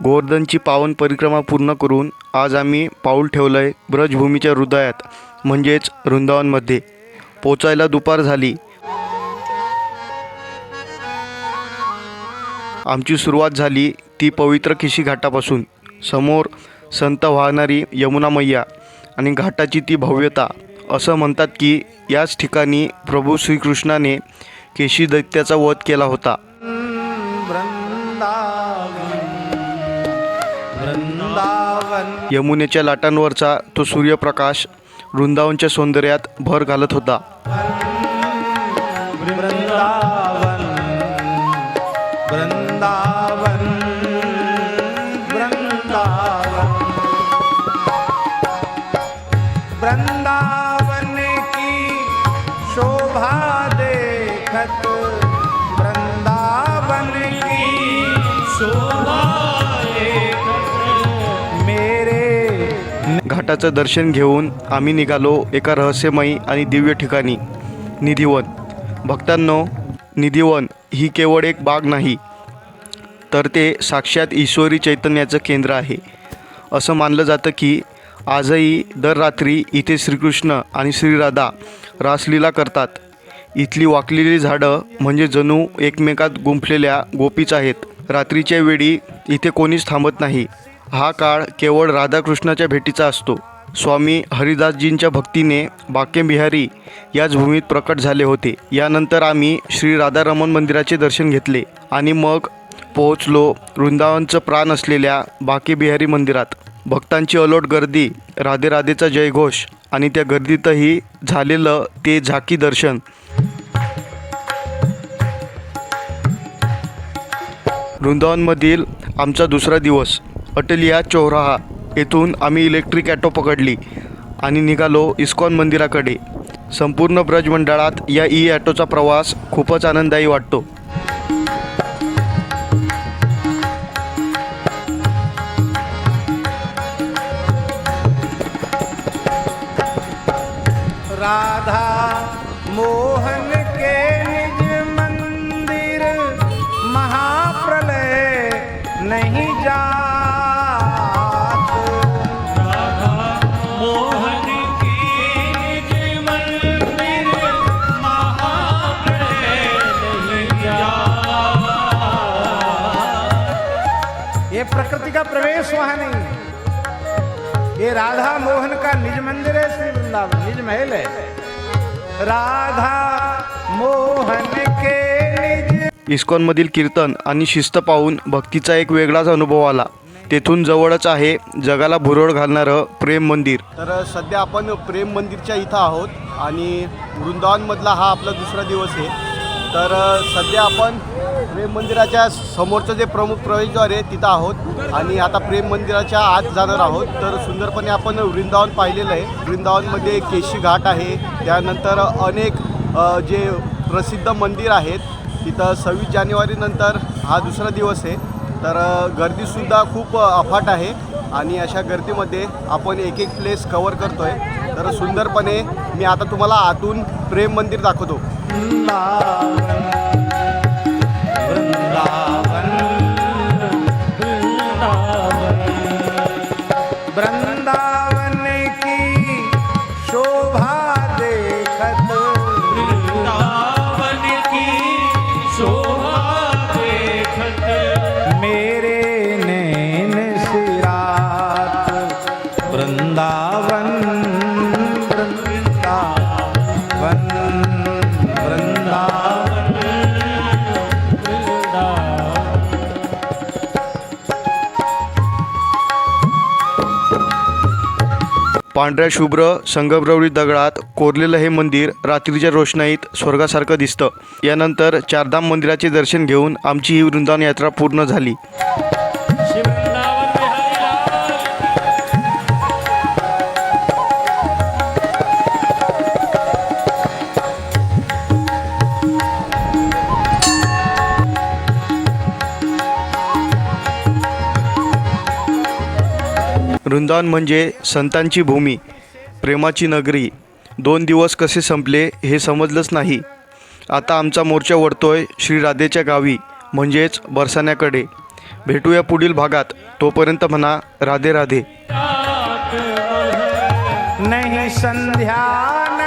गोवर्धनची पावन परिक्रमा पूर्ण करून आज आम्ही पाऊल ठेवलंय ब्रजभूमीच्या हृदयात म्हणजेच वृंदावनमध्ये. पोचायला दुपार झाली. आमची सुरुवात झाली ती पवित्र केशी घाटापासून. समोर संत वाहणारी यमुना मैया आणि घाटाची ती भव्यता. असं म्हणतात की याच ठिकाणी प्रभू श्रीकृष्णाने केशी दैत्याचा वध केला होता. यमुनेच्या लाटांवरचा तो सूर्यप्रकाश वृंदावनच्या सौंदर्यात भर घालत होता. वृंदावन की शोभा देखत, वृंदावन की शोभा देखत मेरे. घाटाचं दर्शन घेऊन आम्ही निघालो एका रहस्यमयी आणि दिव्य ठिकाणी, निधिवन. भक्तांनो, निधिवन ही केवळ एक बाग नाही, तर ते साक्षात ईश्वरी चैतन्याचं केंद्र आहे. असं मानलं जातं की आजही दर रात्री इथे श्रीकृष्ण आणि श्रीराधा रासलीला करतात. इथली वाकलेली झाडं म्हणजे जणू एकमेकात गुंफलेल्या गोपीच आहेत. रात्रीच्या वेळी इथे कोणीच थांबत नाही. हा काळ केवळ राधाकृष्णाच्या भेटीचा असतो. स्वामी हरिदासजींच्या भक्तीने बाकेबिहारी याच भूमीत प्रकट झाले होते. यानंतर आम्ही श्री राधारमण मंदिराचे दर्शन घेतले आणि मग पोहोचलो वृंदावनचं प्राण असलेल्या बाकेबिहारी मंदिरात. भक्तांची अलोट गर्दी, राधे राधेचा जयघोष आणि त्या गर्दीतही झालेलं ते झाकी दर्शन. वृंदावनमधील आमचा दुसरा दिवस. अटलिया चौराहा येथून आम्ही इलेक्ट्रिक ॲटो पकडली आणि निघालो इस्कॉन मंदिराकडे. संपूर्ण ब्रजमंडळात या ॲटोचा प्रवास खूपच आनंददायी वाटतो. राधा मोहन के निज मंदिर, महाप्रलय नहीं जात. राधा मोहन के निज मंदिर, महाप्रलय नहीं जात. ये प्रकृति का प्रवेश वहाँ नहीं. ये राधा मोहन का निज मंदिर है, श्री वृंदावन निज महल है. राधा मोहन के निज. इस्कॉनमधील कीर्तन आणि शिस्त पाहून भक्तीचा एक वेगळाच अनुभव आला. तेथून जवळच आहे जगाला भुरळ घालणारं प्रेम मंदिर. तर सध्या आपण प्रेम मंदिरच्या इथं आहोत आणि वृंदावनमधला हा आपला दुसरा दिवस आहे. तर सध्या आपण प्रेम मंदिराच्या समोरचं जे प्रमुख प्रवेशद्वार आहे तिथं आहोत आणि आता प्रेम मंदिराच्या आत जाणार आहोत. तर सुंदरपणे आपण वृंदावन पाहिलेलं आहे. वृंदावनमध्ये केशी घाट आहे, त्यानंतर अनेक जे प्रसिद्ध मंदिर आहेत. तिथं 26 जानेवारीनंतर हा दुसरा दिवस आहे. तर गर्दीसुद्धा खूप अफाट आहे आणि अशा गर्दीमध्ये आपण एक एक प्लेस कवर करतो आहे. तर सुंदरपणे मी आता तुम्हाला आतून प्रेम मंदिर दाखवतो. वृंदावन की शोभा देखत, वृंदावन की शोभा देखत मेरे नैन सिरात. वृंदावन वृंदावन वृंदावन. पांढऱ्या शुभ्र संगमरवरी दगडात कोरलेलं हे मंदिर रात्रीच्या रोषणाईत स्वर्गासारखं दिसतं. यानंतर चारधाम मंदिराचे दर्शन घेऊन आमची ही वृंदावन यात्रा पूर्ण झाली. वृंदावन म्हणजे संतांची भूमी, प्रेमाची नगरी. 2 दिवस कसे संपले हे समजलंच नाही. आता आमचा मोर्चा वळतोय श्री राधेच्या गावी म्हणजेच बरसाण्याकडे. भेटूया पुढील भागात. तोपर्यंत म्हणा राधे राधे. नहीं संध्या